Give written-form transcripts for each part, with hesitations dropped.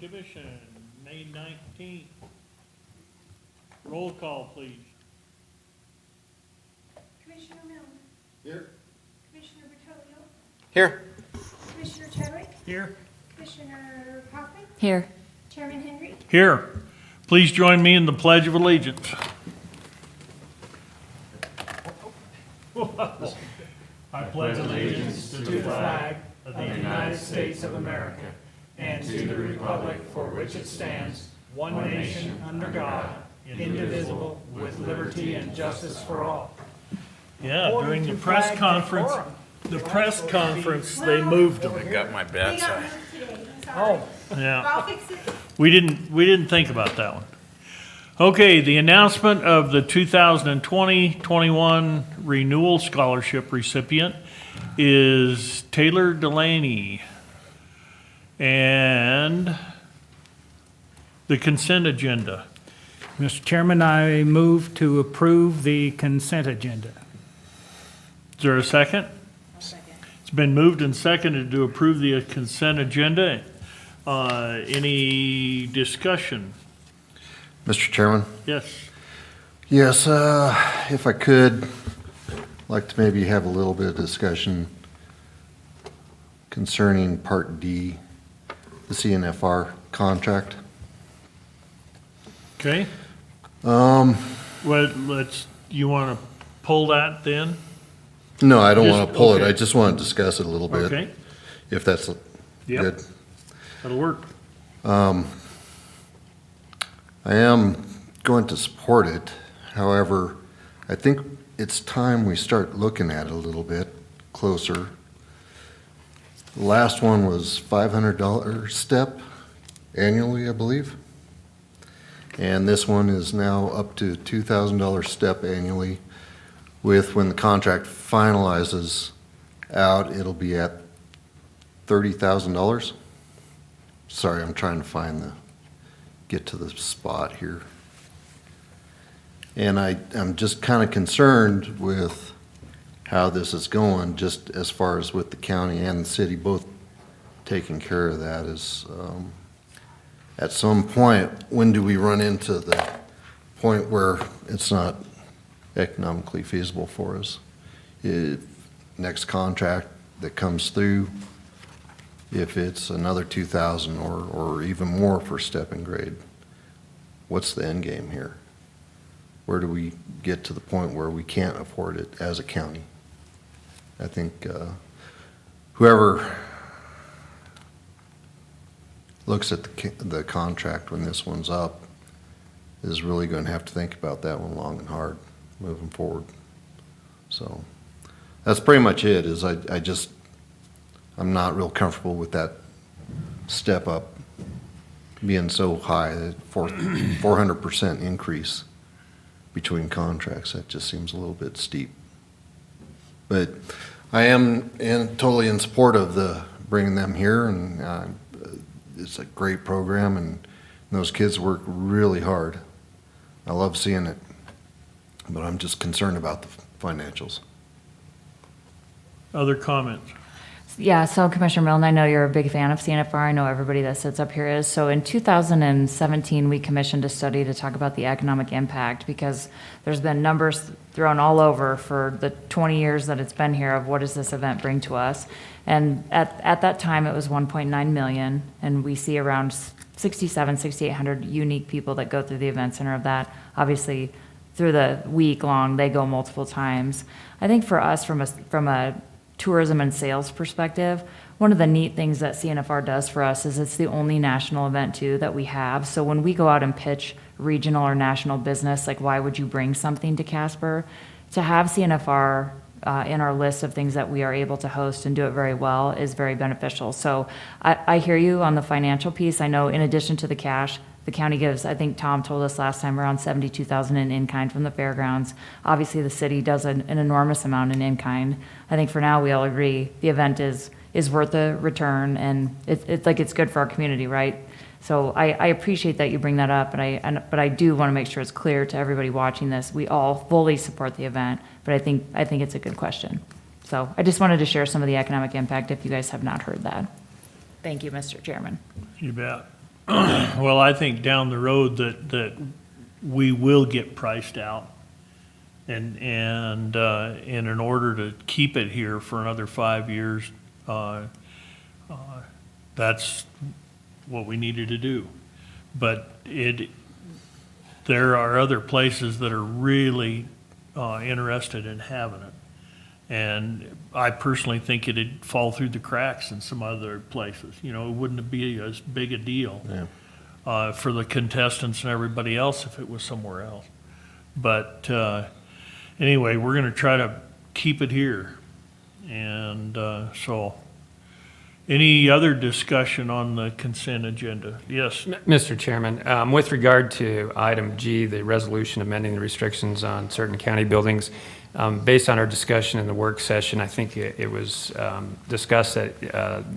Commission, May 19th. Roll call, please. Commissioner Milne. Here. Commissioner Bertolio. Here. Commissioner Chadwick. Here. Commissioner Hoffman. Here. Chairman Henry. Here. Please join me in the Pledge of Allegiance. I pledge allegiance to the flag of the United States of America and to the republic for which it stands, one nation, under God, indivisible, with liberty and justice for all. Yeah, during the press conference, they moved them. I got my They bad got side. moved today, I'm sorry. Yeah. I'll fix it. We didn't think about that one. Okay, the announcement of the 2020-21 renewal scholarship recipient is Taylor Delaney. And the consent agenda. Mr. Chairman, I move to approve the consent agenda. Is there a second? It's been moved and seconded to approve the consent agenda. Any discussion? Mr. Chairman? Yes. Yes, if I could, I'd like to maybe have a little bit of discussion concerning Part D, the CNFR contract. Okay. Um, Well, you want to pull that then? no, I don't Just- want to pull it. okay. I just want to discuss it a little bit. Okay, If that's Yep. good. that'll work. I am going to support it. However, I think it's time we start looking at it a little bit closer. The last one was $500 step annually, I believe. And this one is now up to $2,000 step annually with, when the contract finalizes out, it'll be at $30,000. Sorry, I'm trying to get to the spot here. And I'm just kind of concerned with how this is going, just as far as with the county and the city both taking care of that is, at some point, when do we run into the point where it's not economically feasible for us? Next contract that comes through, if it's another 2,000 or even more for step and grade, what's the end game here? Where do we get to the point where we can't afford it as a county? I think whoever looks at the contract when this one's up is really going to have to think about that one long and hard moving forward. So that's pretty much it, is I'm not real comfortable with that step up being so high, that 400% increase between contracts. That just seems a little bit steep. But I am totally in support of bringing them here, and it's a great program, and those kids work really hard. I love seeing it, but I'm just concerned about the financials. Other comments? Yeah, so Commissioner Milne, I know you're a big fan of CNFR. I know everybody that sits up here is. So in 2017, we commissioned a study to talk about the economic impact, because there's been numbers thrown all over for the 20 years that it's been here of what does this event bring to us. And at that time, it was 1.9 million, and we see around 6,800 unique people that go through the event center of that. Obviously, through the week long, they go multiple times. I think for us, from a tourism and sales perspective, one of the neat things that CNFR does for us is it's the only national event too that we have. So when we go out and pitch regional or national business, like why would you bring something to Casper? To have CNFR in our list of things that we are able to host and do it very well is very beneficial. So I hear you on the financial piece. I know in addition to the cash, the county gives, I think Tom told us last time, around $72,000 in in-kind from the fairgrounds. Obviously, the city does an enormous amount in in-kind. I think for now, we all agree the event is worth the return, and it's good for our community, right? So I appreciate that you bring that up, but I do want to make sure it's clear to everybody watching this, we all fully support the event, but I think it's a good question. So I just wanted to share some of the economic impact if you guys have not heard that. Thank you, Mr. Chairman. You bet. Well, I think down the road that we will get priced out. And in order to keep it here for another 5 years, that's what we needed to do. But there are other places that are really interested in having it. And I personally think it'd fall through the cracks in some other places. You know, it wouldn't be as big a deal for the contestants and everybody else if it was somewhere else. But anyway, we're going to try to keep it here. And so, any other discussion on the consent agenda? Yes. Mr. Chairman, with regard to item G, the resolution amending the restrictions on certain county buildings, based on our discussion in the work session, I think it was discussed that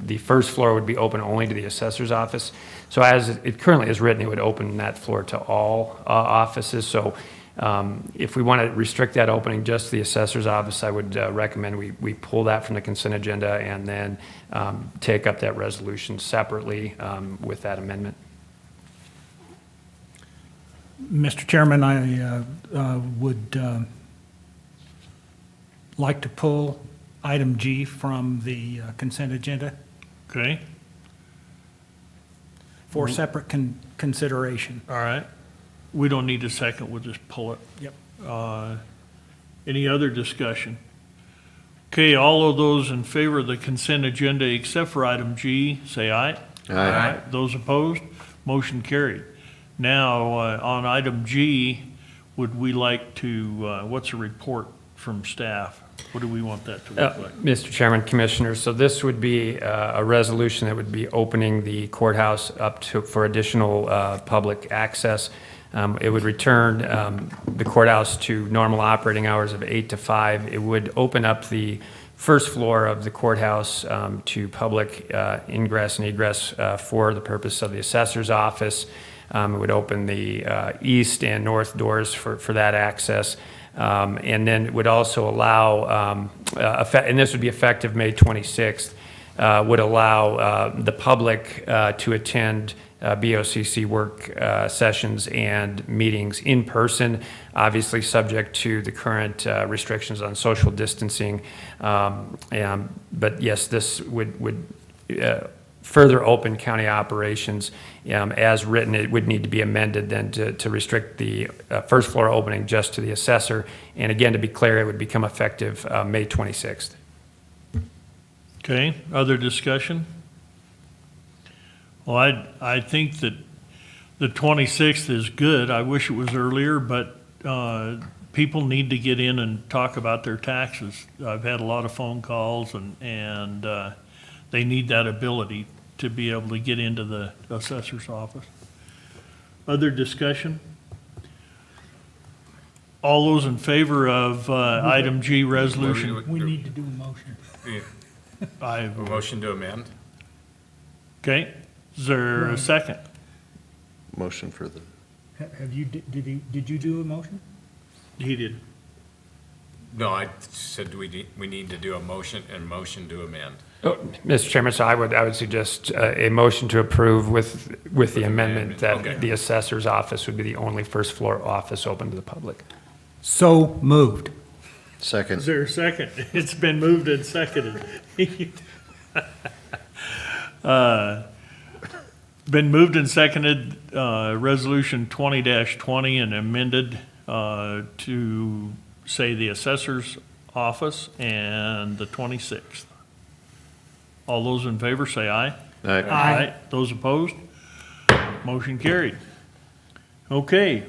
the first floor would be open only to the assessor's office. So as it currently is written, it would open that floor to all offices. So if we want to restrict that opening just to the assessor's office, I would recommend we pull that from the consent agenda and then take up that resolution separately with that amendment. Mr. Chairman, I would like to pull item G from the consent agenda Okay, for separate consideration. all right. We don't need a second, we'll just pull it. Yep. Any other discussion? Okay, all of those in favor of the consent agenda except for item G, say aye. Aye. Those opposed, motion carried. Now, on item G, would we like to, what's a report from staff? What do we want that to look like? Mr. Chairman, Commissioners, so this would be a resolution that would be opening the courthouse up for additional public access. It would return the courthouse to normal operating hours of 8 to 5. It would open up the first floor of the courthouse to public ingress and egress for the purpose of the assessor's office. It would open the east and north doors for that access. And then it would also allow, and this would be effective May 26th, would allow the public to attend BOCC work sessions and meetings in person, obviously subject to the current restrictions on social distancing. But yes, this would further open county operations. As written, it would need to be amended then to restrict the first floor opening just to the assessor. And again, to be clear, it would become effective May 26th. Okay, other discussion? Well, I think that the 26th is good. I wish it was earlier, but people need to get in and talk about their taxes. I've had a lot of phone calls and they need that ability to be able to get into the assessor's office. Other discussion? All those in favor of item G resolution? We need to do a motion. I, A motion to amend? okay, is there a second? Motion for the, Have you, did you do a motion? He did. No, I said we need to do a motion to amend. Oh, Mr. Chairman, so I would suggest a motion to approve with the amendment that Okay. the assessor's office would be the only first floor office open to the public. So moved. Is second, there a second? It's been moved and seconded. Been moved and seconded, resolution 20-20 and amended to say the assessor's office and the 26th. All those in favor say aye. Aye. Those opposed? Motion carried. Okay,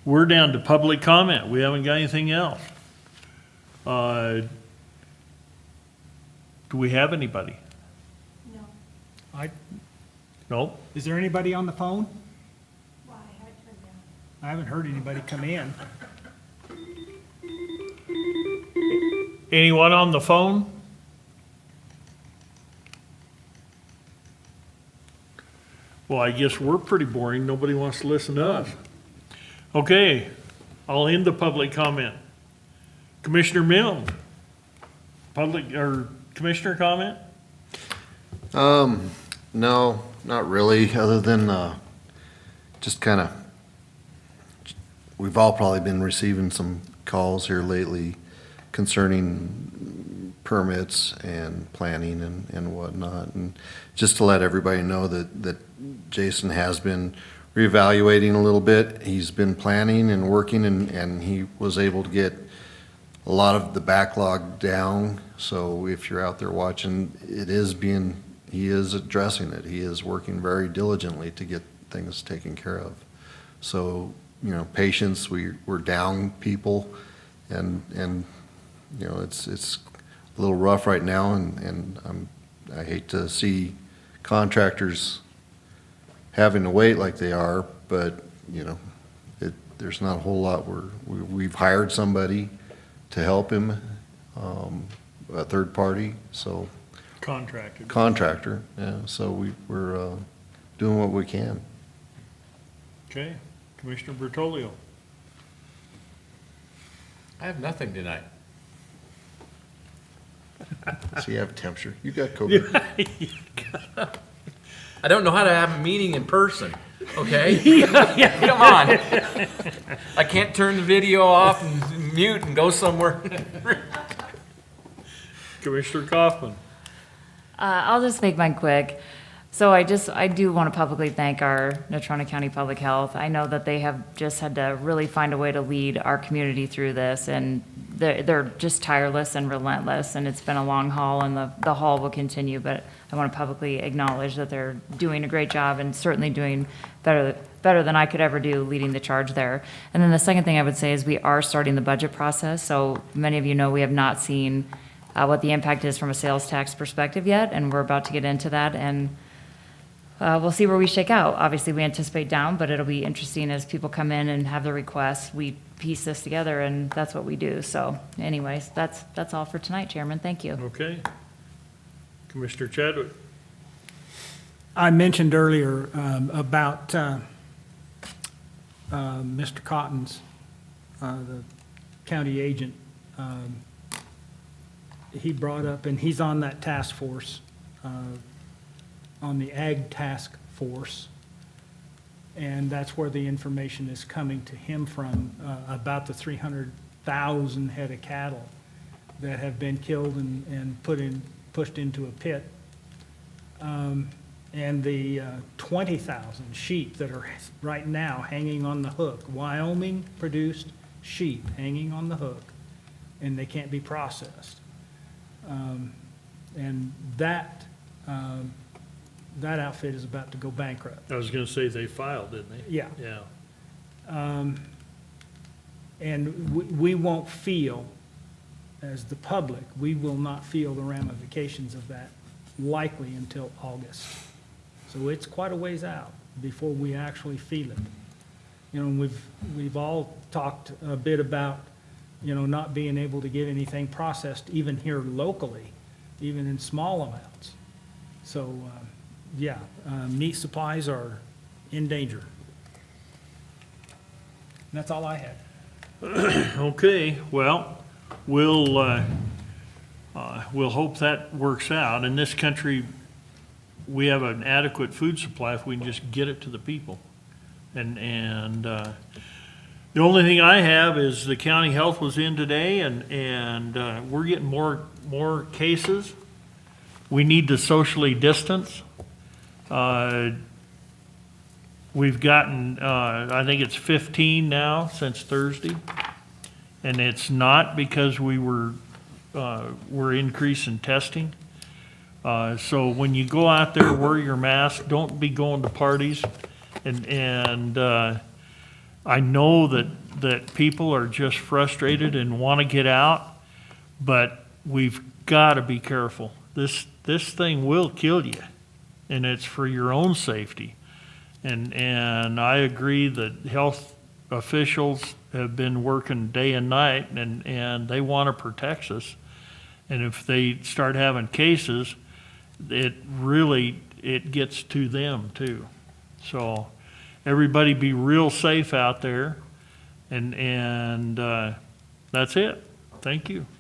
we're down to public comment. We haven't got anything else. Do we have anybody? No. No? Is there anybody on the phone? Why, I turned down. I haven't heard anybody come in. Anyone on the phone? Well, I guess we're pretty boring. Nobody wants to listen to us. Okay, I'll end the public comment. Commissioner Milne, public, or commissioner comment? no, not really, other than, just kind of, we've all probably been receiving some calls here lately concerning permits and planning and whatnot. And just to let everybody know that Jason has been reevaluating a little bit. He's been planning and working, and he was able to get a lot of the backlog down. So if you're out there watching, he is addressing it. He is working very diligently to get things taken care of. So, patience, we're down people, and it's a little rough right now, and I hate to see contractors having to wait like they are, but, there's not a whole lot. We've hired somebody to help him, a third party, so. Contractor, yeah, so we're doing what we can. Okay, Commissioner Bertolio. I have nothing tonight. So you have temperature, you got COVID. I don't know how to have a meeting in person, okay? Come on. I can't turn the video off and mute and go somewhere. Commissioner Kaufman. I'll just make mine quick. So I do want to publicly thank our Natrona County Public Health. I know that they have just had to really find a way to lead our community through this, and they're just tireless and relentless, and it's been a long haul, and the haul will continue, but I want to publicly acknowledge that they're doing a great job and certainly doing better than I could ever do leading the charge there. And then the second thing I would say is we are starting the budget process. So many of you know we have not seen what the impact is from a sales tax perspective yet, and we're about to get into that, and we'll see where we shake out. Obviously, we anticipate down, but it'll be interesting as people come in and have the requests. We piece this together, and that's what we do. So anyways, that's all for tonight, Chairman. Thank you. Okay. Commissioner Chadwick. I mentioned earlier about Mr. Cotton's, the county agent. He brought up, and he's on that task force, on the Ag Task Force, and that's where the information is coming to him from, about the 300,000 head of cattle that have been killed and pushed into a pit. And the 20,000 sheep that are right now hanging on the hook. Wyoming produced sheep hanging on the hook, and they can't be processed. And that outfit is about to go bankrupt. I was gonna say they filed, didn't they? Yeah. Yeah. And we won't feel, as the public, we will not feel the ramifications of that likely until August. So it's quite a ways out before we actually feel it. We've all talked a bit about, not being able to get anything processed even here locally, even in small amounts. So, meat supplies are in danger. And that's all I had. Okay, well, we'll hope that works out. In this country, we have an adequate food supply if we can just get it to the people. And the only thing I have is the county health was in today, and we're getting more cases. We need to socially distance. We've gotten, I think it's 15 now since Thursday, and it's not because we're increasing testing. So when you go out there, wear your mask. Don't be going to parties. And I know that people are just frustrated and want to get out, but we've got to be careful. This thing will kill you, and it's for your own safety. And I agree that health officials have been working day and night, and they want to protect us. And if they start having cases, it gets to them too. So everybody be real safe out there, and that's it. Thank you.